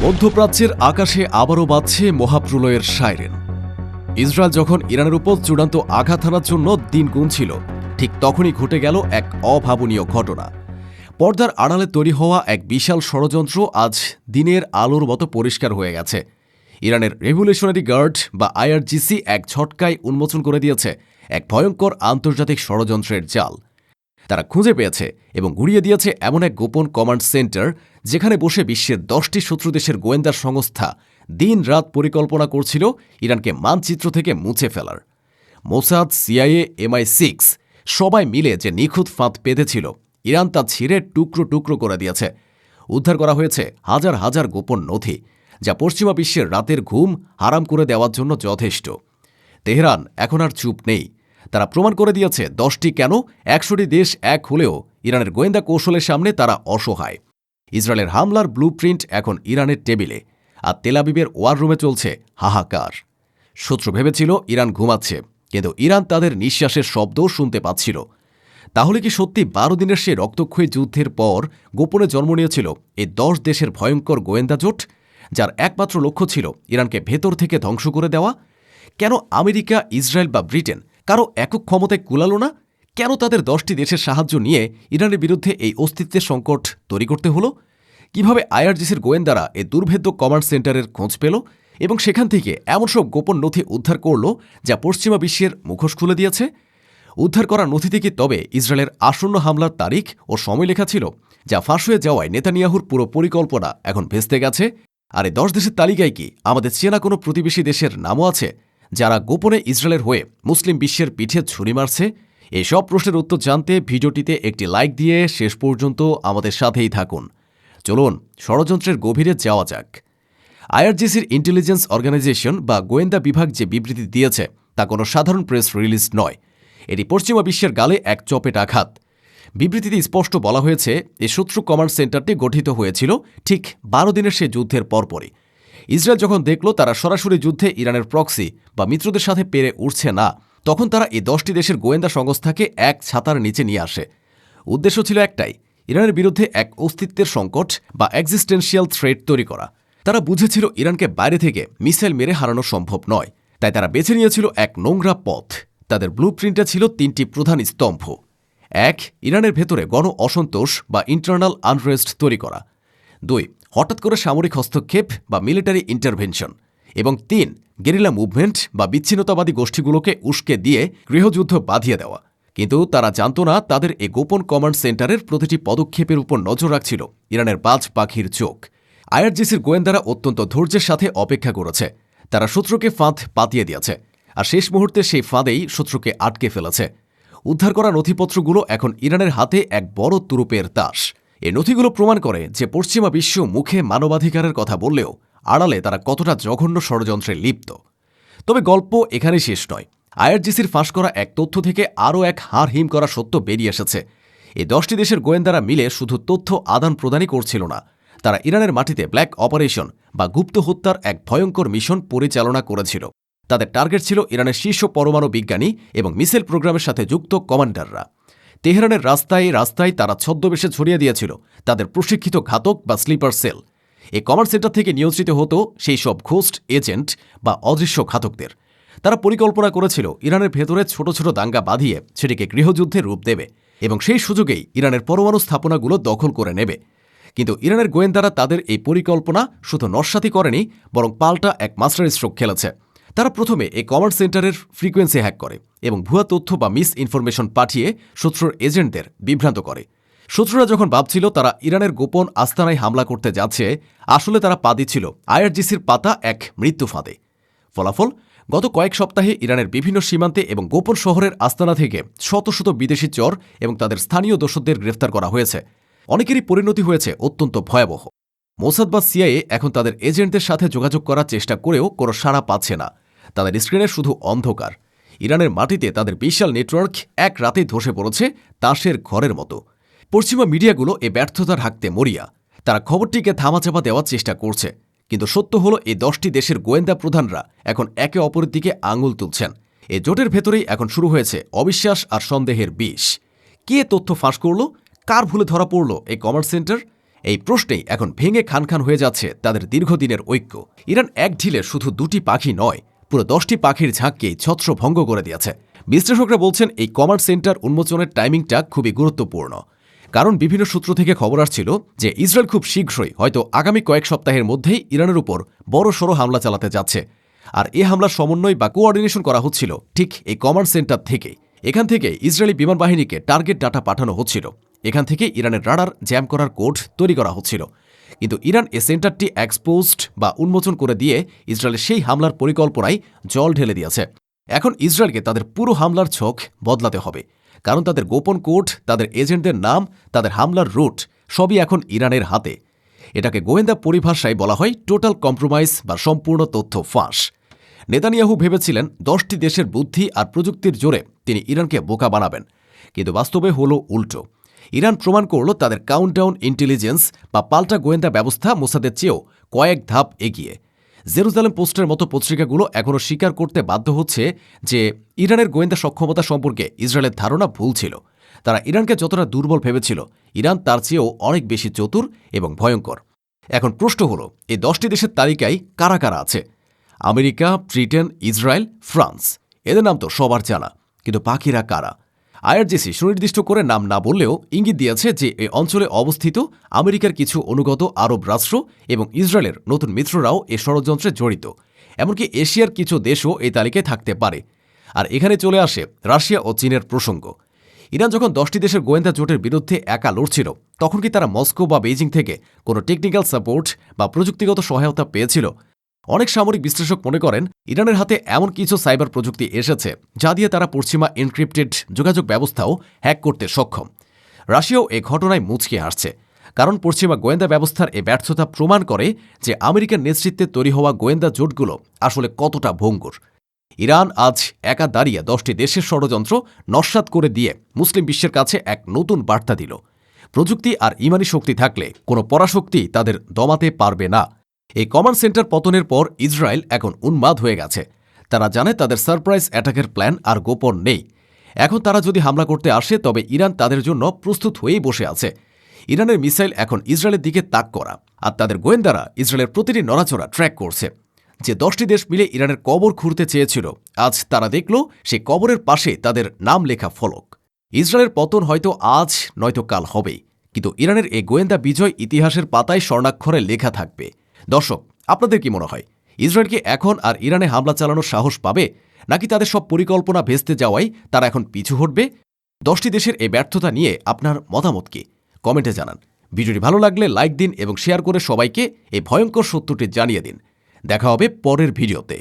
মধ্যপ্রাচ্যের আকাশে আবারও বাজছে মহাপ্রলয়ের সাইরেন। ইসরায়েল যখন ইরানের উপর চূড়ান্ত আঘাত হানার জন্য দিন গুনছিল, ঠিক তখনই ঘটে গেল এক অভাবনীয় ঘটনা। পর্দার আড়ালে তৈরি হওয়া এক বিশাল ষড়যন্ত্র আজ দিনের আলোর মতো পরিষ্কার হয়ে গেছে। ইরানের রেভলিউশনারি গার্ড বা আইআরজিসি এক ঝটকায় উন্মোচন করে দিয়েছে এক ভয়ঙ্কর আন্তর্জাতিক ষড়যন্ত্রের জাল। তারা খুঁজে পেয়েছে এবং গুড়িয়ে দিয়েছে এমন এক গোপন কমান্ড সেন্টার, যেখানে বসে বিশ্বের 10টি শত্রু দেশের গোয়েন্দা সংস্থা দিন-রাত পরিকল্পনা করছিল ইরানকে মানচিত্র থেকে মুছে ফেলার। মোসাদ, সিআইএ, MI6 সবাই মিলে যে নিখুঁত ফাঁদ পেতেছিল, ইরান তা ছিঁড়ে টুকরো টুকরো করে দিয়েছে। উদ্ধার করা হয়েছে হাজার হাজার গোপন নথি, যা পশ্চিমা বিশ্বের রাতের ঘুম হারাম করে দেওয়ার জন্য যথেষ্ট। তেহরান এখন আর চুপ নেই। তারা প্রমাণ করে দিয়েছে 10টি কেন 100টি দেশ এক হলেও ইরানের গোয়েন্দা কৌশলের সামনে তারা অসহায়। ইসরায়েলের হামলার ব্লুপ্রিন্ট এখন ইরানের টেবিলে, আর তেল আবিবের ওয়ার রুমে চলছে হাহাকার। শত্রু ভেবেছিল ইরান ঘুমাচ্ছে, কিন্তু ইরান তাদের নিঃশ্বাসের শব্দও শুনতে পাচ্ছিল। তাহলে কি সত্যি 12 দিনের সেই রক্তক্ষয়ী যুদ্ধের পর গোপনে জন্ম নিয়েছিল এই 10 দেশের ভয়ঙ্কর গোয়েন্দা জোট, যার একমাত্র লক্ষ্য ছিল ইরানকে ভেতর থেকে ধ্বংস করে দেওয়া? কেন আমেরিকা, ইসরায়েল বা ব্রিটেন কারো একক ক্ষমতায় কুলালো না? কেন তাদের 10টি দেশের সাহায্য নিয়ে ইরানের বিরুদ্ধে এই অস্তিত্বের সংকট তৈরি করতে হলো? কিভাবে আইআরজিসির গোয়েন্দারা এই দুর্ভেদ্য কমান্ড সেন্টারের খোঁজ পেল এবং সেখান থেকে এমন সব গোপন নথি উদ্ধার করল যা পশ্চিমা বিশ্বের মুখোশ খুলে দিয়েছে? উদ্ধার করা নথিতে কি তবে ইসরায়েলের আসন্ন হামলার তারিখ ও সময় লেখা ছিল, যা ফাঁস হয়ে যাওয়ায় নেতানিয়াহুর পুরো পরিকল্পনা এখন ভেস্তে গেছে? আর এই 10 দেশের তালিকায় কি আমাদের চেনা কোনো প্রতিবেশী দেশের নামও আছে, যারা গোপনে ইসরায়েলের হয়ে মুসলিম বিশ্বের পিঠে ছুরি মারছে? এই সব প্রশ্নের উত্তর জানতে ভিডিওটিতে একটি লাইক দিয়ে শেষ পর্যন্ত আমাদের সাথেই থাকুন। চলুন ষড়যন্ত্রের গভীরে যাওয়া যাক। আইআরজিসির ইন্টেলিজেন্স অর্গানাইজেশন বা গোয়েন্দা বিভাগ যে বিবৃতি দিয়েছে, তা কোনো সাধারণ প্রেস রিলিজ নয়। এটি পশ্চিমা বিশ্বের গালে এক চপেট আঘাত। বিবৃতিতে স্পষ্ট বলা হয়েছে, এই শত্রু কমান্ড সেন্টারটি গঠিত হয়েছিল ঠিক 12 দিনের সে যুদ্ধের পরপরই। ইসরায়েল যখন দেখল তারা সরাসরি যুদ্ধে ইরানের প্রক্সি বা মিত্রদের সাথে পেরে উঠছে না, তখন তারা এই 10টি দেশের গোয়েন্দা সংস্থাকে এক ছাতার নিচে নিয়ে আসে। উদ্দেশ্য ছিল একটাই, ইরানের বিরুদ্ধে এক অস্তিত্বের সংকট বা এক্সিস্টেন্সিয়াল থ্রেট তৈরি করা। তারা বুঝেছিল ইরানকে বাইরে থেকে মিসাইল মেরে হারানো সম্ভব নয়, তাই তারা বেছে নিয়েছিল এক নোংরা পথ। তাদের ব্লুপ্রিন্টে ছিল 3টি প্রধান স্তম্ভ। 1. ইরানের ভেতরে গণ অসন্তোষ বা ইন্টারনাল আনরেস্ট তৈরি করা। 2. হঠাৎ করে সামরিক হস্তক্ষেপ বা মিলিটারি ইন্টারভেনশন। এবং 3. গেরিলা মুভমেন্ট বা বিচ্ছিন্নতাবাদী গোষ্ঠীগুলোকে উস্কে দিয়ে গৃহযুদ্ধ বাঁধিয়ে দেওয়া। কিন্তু তারা জানত না, তাদের এই গোপন কমান্ড সেন্টারের প্রতিটি পদক্ষেপের উপর নজর রাখছিল ইরানের বাজ পাখির চোখ। আইআরজিসির গোয়েন্দারা অত্যন্ত ধৈর্যের সাথে অপেক্ষা করেছে। তারা শত্রুকে ফাঁদ পাতিয়ে দিয়েছে, আর শেষ মুহূর্তে সেই ফাঁদেই শত্রুকে আটকে ফেলেছে। উদ্ধার করা নথিপত্রগুলো এখন ইরানের হাতে এক বড় তুরুপের তাস। এই নথিগুলো প্রমাণ করে যে পশ্চিমা বিশ্ব মুখে মানবাধিকারের কথা বললেও আড়ালে তারা কতটা জঘন্য ষড়যন্ত্রে লিপ্ত। তবে গল্প এখানেই শেষ নয়। আইআরজিসির ফাঁস করা এক তথ্য থেকে আরও এক হাড় হিম করা সত্য বেরিয়ে এসেছে। এই 10টি দেশের গোয়েন্দারা মিলে শুধু তথ্য আদান প্রদানই করছিল না, তারা ইরানের মাটিতে ব্ল্যাক অপারেশন বা গুপ্ত হত্যার এক ভয়ঙ্কর মিশন পরিচালনা করেছিল। তাদের টার্গেট ছিল ইরানের শীর্ষ পরমাণু বিজ্ঞানী এবং মিসাইল প্রোগ্রামের সাথে যুক্ত কমান্ডাররা। তেহরানের রাস্তায় রাস্তায় তারা ছদ্মবেশে ছড়িয়ে দিয়েছিল তাদের প্রশিক্ষিত ঘাতক বা স্লিপার সেল। এই কমান্ড সেন্টার থেকে নিয়ন্ত্রিত হতো সেই সব ঘোস্ট এজেন্ট বা অদৃশ্য ঘাতকদের। তারা পরিকল্পনা করেছিল ইরানের ভেতরে ছোট ছোট দাঙ্গা বাঁধিয়ে সেটিকে গৃহযুদ্ধের রূপ দেবে এবং সেই সুযোগেই ইরানের পরমাণু স্থাপনাগুলো দখল করে নেবে। কিন্তু ইরানের গোয়েন্দারা তাদের এই পরিকল্পনা শুধু নস্যাৎ করেনি, বরং পাল্টা এক মাস্টার স্ট্রোক খেলেছে। তারা প্রথমে এই কমান্ড সেন্টারের ফ্রিকোয়েন্সি হ্যাক করে এবং ভুয়া তথ্য বা মিস ইনফরমেশন পাঠিয়ে শত্রুর এজেন্টদের বিভ্রান্ত করে। শত্রুরা যখন ভাবছিল তারা ইরানের গোপন আস্তানায় হামলা করতে যাচ্ছে, আসলে তারা পা দিচ্ছিল আইআরজিসির পাতা এক মৃত্যু ফাঁদে। ফলাফল, গত কয়েক সপ্তাহে ইরানের বিভিন্ন সীমান্তে এবং গোপন শহরের আস্তানা থেকে শত শত বিদেশি চর এবং তাদের স্থানীয় দোসরদের গ্রেফতার করা হয়েছে। অনেকেরই পরিণতি হয়েছে অত্যন্ত ভয়াবহ। মোসাদ বা সিআইএ এখন তাদের এজেন্টদের সাথে যোগাযোগ করার চেষ্টা করেও কোনো সাড়া পাচ্ছে না। তাদের স্ক্রিনে শুধু অন্ধকার। ইরানের মাটিতে তাদের বিশাল নেটওয়ার্ক এক রাতেই ধসে পড়েছে তাসের ঘরের মতো। পশ্চিমা মিডিয়াগুলো এ ব্যর্থতা ঢাকতে মরিয়া। তারা খবরটিকে ধামাচাপা দেওয়ার চেষ্টা করছে, কিন্তু সত্য হলো এই 10টি দেশের গোয়েন্দা প্রধানরা এখন একে অপরের দিকে আঙুল তুলছেন। এই জোটের ভেতরেই এখন শুরু হয়েছে অবিশ্বাস আর সন্দেহের বিষ। কে তথ্য ফাঁস করল? কার ভুলে ধরা পড়ল এই কমান্ড সেন্টার? এই প্রশ্নেই এখন ভেঙে খান হয়ে যাচ্ছে তাদের দীর্ঘদিনের ঐক্য। ইরান এক ঢিলে শুধু 2টি পাখি নয়, পুরো 10টি পাখির ঝাঁককেই ছত্রভঙ্গ করে দিয়েছে। বিশ্লেষকরা বলছেন এই কমান্ড সেন্টার উন্মোচনের টাইমিংটা খুবই গুরুত্বপূর্ণ, কারণ বিভিন্ন সূত্র থেকে খবর আসছিল যে ইসরায়েল খুব শীঘ্রই, হয়তো আগামী কয়েক সপ্তাহের মধ্যেই ইরানের উপর বড়সড় হামলা চালাতে যাচ্ছে। আর এ হামলার সমন্বয় বা কোঅর্ডিনেশন করা হচ্ছিল ঠিক এই কমান্ড সেন্টার থেকেই। এখান থেকে ইসরায়েলি বিমান বাহিনীকে টার্গেট ডাটা পাঠানো হচ্ছিল, এখান থেকে ইরানের রাডার জ্যাম করার কোড তৈরি করা হচ্ছিল। কিন্তু ইরান এ সেন্টারটি এক্সপোজড বা উন্মোচন করে দিয়ে ইসরায়েলের সেই হামলার পরিকল্পনায় জল ঢেলে দিয়েছে। এখন ইসরায়েলকে তাদের পুরো হামলার ছক বদলাতে হবে, কারণ তাদের গোপন কোড, তাদের এজেন্টদের নাম, তাদের হামলার রুট সবই এখন ইরানের হাতে। এটাকে গোয়েন্দা পরিভাষায় বলা হয় টোটাল কম্প্রোমাইজ বা সম্পূর্ণ তথ্য ফাঁস। নেতানিয়াহু ভেবেছিলেন 10টি দেশের বুদ্ধি আর প্রযুক্তির জোরে তিনি ইরানকে বোকা বানাবেন, কিন্তু বাস্তবে হলো উল্টো। ইরান প্রমাণ করল তাদের কাউন্টডাউন ইন্টেলিজেন্স বা পাল্টা গোয়েন্দা ব্যবস্থা মোসাদের চেয়েও কয়েক ধাপ এগিয়ে। জেরুজালেম পোস্টের মতো পত্রিকাগুলো এখনও স্বীকার করতে বাধ্য হচ্ছে যে ইরানের গোয়েন্দা সক্ষমতা সম্পর্কে ইসরায়েলের ধারণা ভুল ছিল। তারা ইরানকে যতটা দুর্বল ভেবেছিল, ইরান তার চেয়েও অনেক বেশি চতুর এবং ভয়ঙ্কর। এখন প্রশ্ন হল, এই 10টি দেশের তালিকায় কারা কারা আছে? আমেরিকা, ব্রিটেন, ইসরায়েল, ফ্রান্স, এদের নাম তো সবার জানা, কিন্তু বাকিরা কারা? আইআরজিসি সুনির্দিষ্ট করে নাম না বললেও ইঙ্গিত দিয়েছে যে এই অঞ্চলে অবস্থিত আমেরিকার কিছু অনুগত আরব রাষ্ট্র এবং ইসরায়েলের নতুন মিত্ররাও এ ষড়যন্ত্রে জড়িত। এমনকি এশিয়ার কিছু দেশও এই তালিকায় থাকতে পারে। আর এখানে চলে আসে রাশিয়া ও চীনের প্রসঙ্গ। ইরান যখন 10টি দেশের গোয়েন্দা জোটের বিরুদ্ধে একা লড়ছিল, তখন কি তারা মস্কো বা বেইজিং থেকে কোনো টেকনিক্যাল সাপোর্ট বা প্রযুক্তিগত সহায়তা পেয়েছিল? অনেক সামরিক বিশ্লেষক মনে করেন ইরানের হাতে এমন কিছু সাইবার প্রযুক্তি এসেছে যা দিয়ে তারা পশ্চিমা এনক্রিপ্টেড যোগাযোগ ব্যবস্থাও হ্যাক করতে সক্ষম। রাশিয়াও এ ঘটনায় মুচকে হাসছে, কারণ পশ্চিমা গোয়েন্দা ব্যবস্থার এ ব্যর্থতা প্রমাণ করে যে আমেরিকার নেতৃত্বে তৈরি হওয়া গোয়েন্দা জোটগুলো আসলে কতটা ভঙ্গুর। ইরান আজ একা দাঁড়িয়ে 10টি দেশের ষড়যন্ত্র নস্যাৎ করে দিয়ে মুসলিম বিশ্বের কাছে এক নতুন বার্তা দিল। প্রযুক্তি আর ইমানি শক্তি থাকলে কোনো পরাশক্তি তাদের দমাতে পারবে না। এই কমান্ড সেন্টার পতনের পর ইসরায়েল এখন উন্মাদ হয়ে গেছে। তারা জানে তাদের সারপ্রাইজ অ্যাটাকের প্ল্যান আর গোপন নেই। এখন তারা যদি হামলা করতে আসে, তবে ইরান তাদের জন্য প্রস্তুত হয়েই বসে আছে। ইরানের মিসাইল এখন ইসরায়েলের দিকে তাক করা, আর তাদের গোয়েন্দারা ইসরায়েলের প্রতিটি নড়াচড়া ট্র্যাক করছে। যে 10টি দেশ মিলে ইরানের কবর খুঁড়তে চেয়েছিল, আজ তারা দেখল সেই কবরের পাশে তাদের নাম লেখা ফলক। ইসরায়েলের পতন হয়তো আজ নয়তো কাল হবেই, কিন্তু ইরানের এই গোয়েন্দা বিজয় ইতিহাসের পাতায় স্বর্ণাক্ষরে লেখা থাকবে। দর্শক, আপনাদের কি মনে হয়, ইসরায়েল কি এখন আর ইরানে হামলা চালানোর সাহস পাবে, নাকি তাদের সব পরিকল্পনা ভেস্তে যাওয়ায় তারা এখন পিছু হটবে? 10টি দেশের এই ব্যর্থতা নিয়ে আপনার মতামত কি? কমেন্টে জানান। ভিডিওটি ভালো লাগলে লাইক দিন এবং শেয়ার করে সবাইকে এই ভয়ঙ্কর সত্যটি জানিয়ে দিন। দেখা হবে পরের ভিডিওতে।